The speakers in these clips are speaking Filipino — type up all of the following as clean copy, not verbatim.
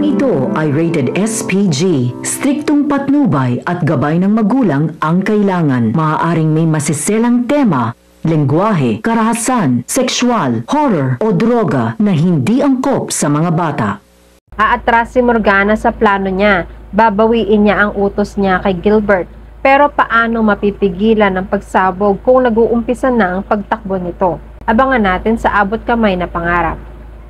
ito ay rated SPG. Striktong patnubay at gabay ng magulang ang kailangan. Maaaring may masiselang tema, lengguwahe, karahasan, sexual, horror o droga na hindi angkop sa mga bata. Aatras si Morgana sa plano niya. Babawiin niya ang utos niya kay Gilbert. Pero paano mapipigilan ang pagsabog kung nag-uumpisa na ang pagtakbo nito? Abangan natin sa abot kamay na pangarap.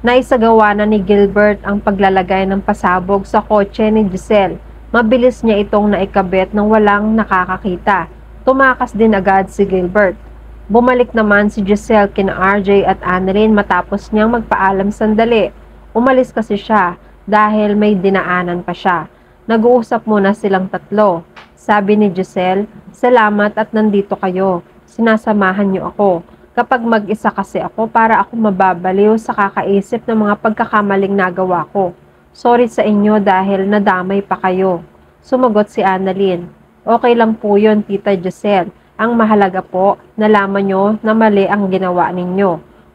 Naisagawa na ni Gilbert ang paglalagay ng pasabog sa kotse ni Giselle. Mabilis niya itong naikabit nang walang nakakakita. Tumakas din agad si Gilbert. Bumalik naman si Giselle kina RJ at Annalyn matapos niyang magpaalam sandali. Umalis kasi siya dahil may dinaanan pa siya. Nag-uusap muna silang tatlo. Sabi ni Giselle, "Salamat at nandito kayo. Sinasamahan niyo ako. Kapag mag-isa kasi ako para ako mababaliw sa kakaisip ng mga pagkakamaling nagawa ko. Sorry sa inyo dahil nadamay pa kayo." Sumagot si Annalyn, "Okay lang po yun, Tita Giselle. Ang mahalaga po, nalaman nyo na mali ang ginawa ninyo.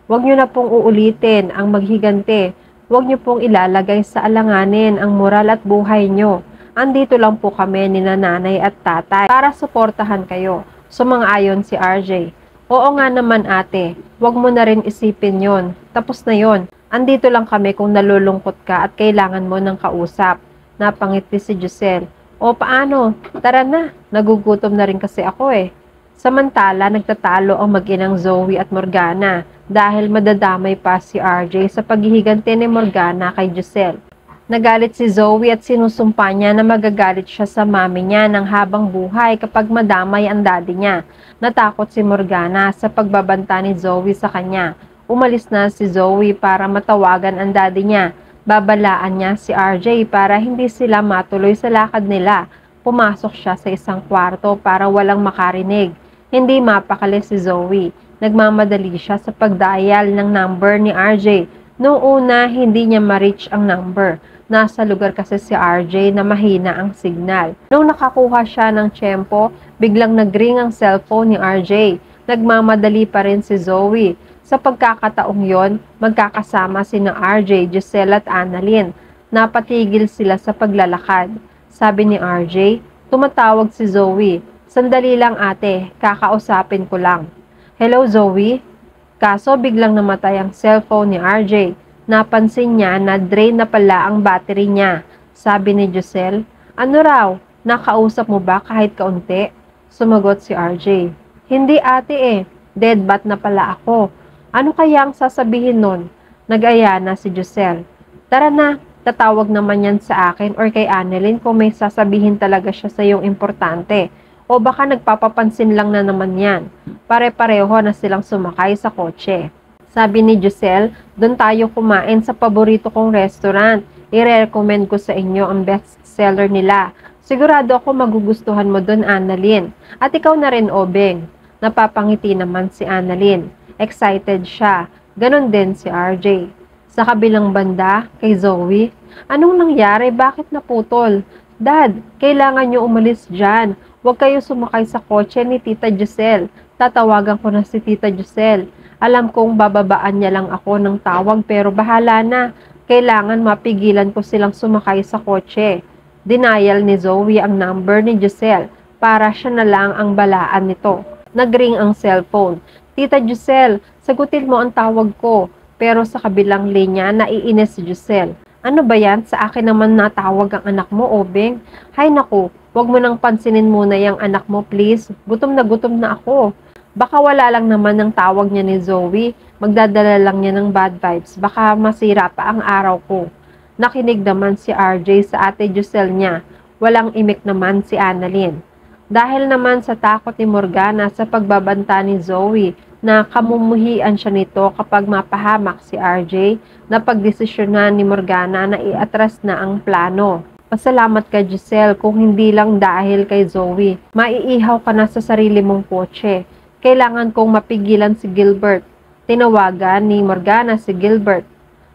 Huwag nyo na pong uulitin ang maghigante. Huwag nyo pong ilalagay sa alanganin ang moral at buhay nyo. Andito lang po kami ni nanay at tatay para suportahan kayo." Sumang-ayon si RJ. "Oo nga naman ate, huwag mo na rin isipin yon. Tapos na yon. Andito lang kami kung nalulungkot ka at kailangan mo ng kausap." Napangiti si Giselle. "O paano? Tara na, nagugutom na rin kasi ako eh." Samantala, nagtatalo ang mag-inang Zoe at Morgana dahil madadamay pa si RJ sa paghihigante ni Morgana kay Giselle. Nagalit si Zoe at sinusumpa niya na magagalit siya sa mami niya ng habang buhay kapag madamay ang daddy niya. Natakot si Morgana sa pagbabanta ni Zoe sa kanya. Umalis na si Zoe para matawagan ang daddy niya. Babalaan niya si RJ para hindi sila matuloy sa lakad nila. Pumasok siya sa isang kwarto para walang makarinig. Hindi mapakali si Zoe. Nagmamadali siya sa pagdial ng number ni RJ. Noong una, hindi niya ma-reach ang number. Nasa lugar kasi si RJ na mahina ang signal. Nung nakakuha siya ng tiyempo, biglang nag-ring ang cellphone ni RJ. Nagmamadali pa rin si Zoe. Sa pagkakataong yon, magkakasama sina RJ, Giselle at Annalyn. Napatigil sila sa paglalakad. Sabi ni RJ, tumatawag si Zoe. "Sandali lang ate, kakausapin ko lang." "Hello Zoe?" Kaso biglang namatay ang cellphone ni RJ. Napansin niya na drain na pala ang battery niya. Sabi ni Giselle, "Ano raw? Nakausap mo ba kahit kaunti?" Sumagot si RJ, "Hindi ate eh, deadbat na pala ako." "Ano kaya ang sasabihin nun?" Nag-aya na si Giselle. "Tara na, tatawag naman yan sa akin or kay Annalyn kung may sasabihin talaga siya sa iyong importante. O baka nagpapapansin lang na naman yan." Pare-pareho na silang sumakay sa kotse. Sabi ni Giselle, "Doon tayo kumain sa paborito kong restaurant. I-recommend ko sa inyo ang best seller nila. Sigurado ako magugustuhan mo doon, Annalyn. At ikaw na rin, Obeng." Napapangiti naman si Annalyn. Excited siya. Ganon din si RJ. Sa kabilang banda, kay Zoe, "Anong nangyari? Bakit naputol?" "Dad, kailangan nyo umalis dyan. Huwag kayo sumakay sa kotse ni Tita Giselle. Tatawagan ko na si Tita Giselle. Alam kong bababaan niya lang ako ng tawag pero bahala na. Kailangan mapigilan ko silang sumakay sa kotse." Denial ni Zoe ang number ni Giselle para siya na lang ang balaan nito. Nagring ang cellphone. "Tita Giselle, sagutin mo ang tawag ko." Pero sa kabilang linya, naiinis si Giselle. "Ano ba yan? Sa akin naman natawag ang anak mo, Obeng." "Hay naku, wag mo nang pansinin muna yung anak mo, please. Gutom na ako." Baka wala lang naman ng tawag niya ni Zoe. Magdadala lang niya ng bad vibes. Baka masira pa ang araw ko. Nakinig naman si RJ sa ate Giselle niya. Walang imik naman si Annalyn. Dahil naman sa takot ni Morgana sa pagbabanta ni Zoe na kamumuhian siya nito kapag mapahamak si RJ, napagdesisyonan ni Morgana na iatras na ang plano. Pasalamat ka Giselle kung hindi lang dahil kay Zoe. Maiihaw ka na sa sarili mong kotse. Kailangan kong mapigilan si Gilbert. Tinawagan ni Morgana si Gilbert.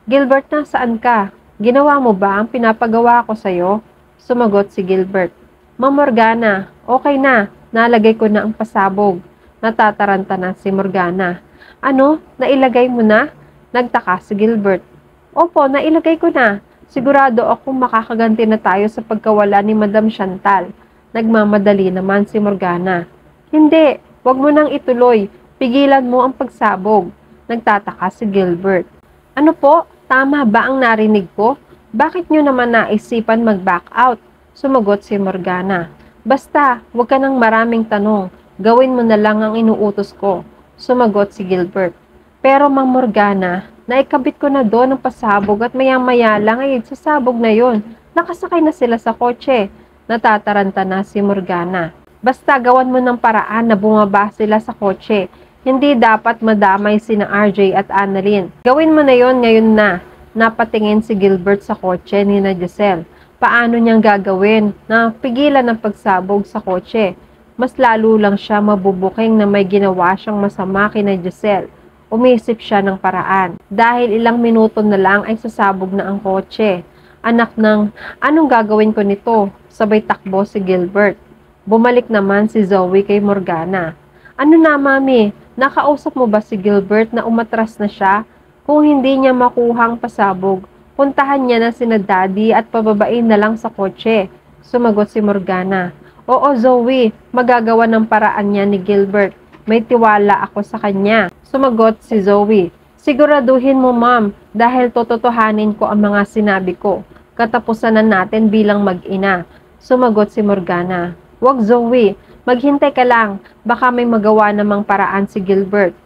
"Gilbert, nasaan ka? Ginawa mo ba ang pinapagawa ko sa'yo?" Sumagot si Gilbert. "Ma'am Morgana, okay na. Nalagay ko na ang pasabog." Natataranta na si Morgana. "Ano? Nailagay mo na?" Nagtaka si Gilbert. "Opo, nailagay ko na. Sigurado akong makakaganti na tayo sa pagkawala ni Madam Chantal. Nagmamadali naman si Morgana. Hindi, wag mo nang ituloy. Pigilan mo ang pagsabog. Nagtataka si Gilbert. Ano po? Tama ba ang narinig ko? Bakit nyo naman naisipan mag-back out? Sumagot si Morgana. Basta, wag ka nang maraming tanong. Gawin mo na lang ang inuutos ko. Sumagot si Gilbert. Pero Mang Morgana, naikabit ko na doon ang pasabog at maya-maya lang ay sasabog na yon. Nakasakay na sila sa kotse. Natataranta na si Morgana. Basta gawan mo ng paraan na bumaba sila sa kotse. Hindi dapat madamay sina RJ at Annalyn. Gawin mo na yon ngayon na. Napatingin si Gilbert sa kotse ni na Giselle. Paano niyang gagawin na pigilan ang pagsabog sa kotse? Mas lalo lang siya mabubuking na may ginawa siyang masama kina Giselle. Umisip siya ng paraan. Dahil ilang minuto na lang ay sasabog na ang kotse. Anak ng, anong gagawin ko nito? Sabay takbo si Gilbert. Bumalik naman si Zoe kay Morgana. Ano na, Mami? Nakausap mo ba si Gilbert na umatras na siya? Kung hindi niya makuhang pasabog, puntahan niya na sina Daddy at pababain na lang sa kotse. Sumagot si Morgana. Oo, Zoe, magagawa ng paraan niya ni Gilbert. May tiwala ako sa kanya. Sumagot si Zoe. Siguraduhin mo, Ma'am, dahil tototohanin ko ang mga sinabi ko. Katapusan na natin bilang mag-ina. Sumagot si Morgana. Wag, Zoe. Maghintay ka lang. Baka may magawa namang paraan si Gilbert.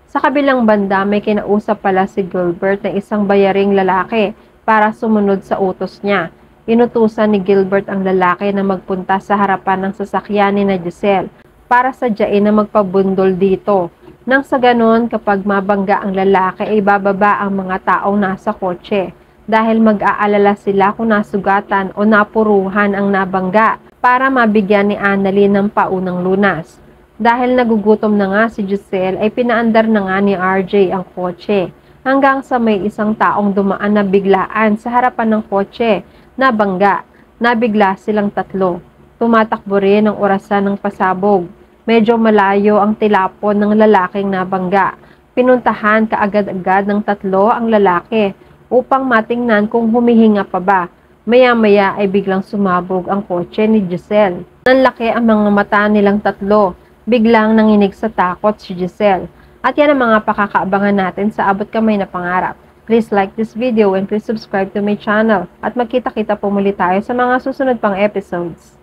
Sa kabilang banda, may kinausap pala si Gilbert na isang bayaring lalaki para sumunod sa utos niya. Inutusan ni Gilbert ang lalaki na magpunta sa harapan ng sasakyan ni na Giselle para sadyain na magpabundol dito. Nang sa ganon, kapag mabangga ang lalaki ay bababa ang mga taong nasa kotse dahil mag-aalala sila kung nasugatan o napuruhan ang nabangga para mabigyan ni Annalyn ng paunang lunas. Dahil nagugutom na nga si Giselle ay pinaandar na nga ni RJ ang kotse hanggang sa may isang taong dumaan na biglaan sa harapan ng kotse na bangga. Nabigla silang tatlo. Tumatakbo rin ang orasan ng pasabog. Medyo malayo ang tilapon ng lalaking nabangga. Pinuntahan kaagad-agad ng tatlo ang lalaki upang matingnan kung humihinga pa ba. Maya-maya ay biglang sumabog ang kotse ni Giselle. Nanlaki ang mga mata nilang tatlo. Biglang nanginig sa takot si Giselle. At yan ang mga pakakaabangan natin sa Abot Kamay na Pangarap. Please like this video and please subscribe to my channel. At magkita-kita po muli tayo sa mga susunod pang episodes.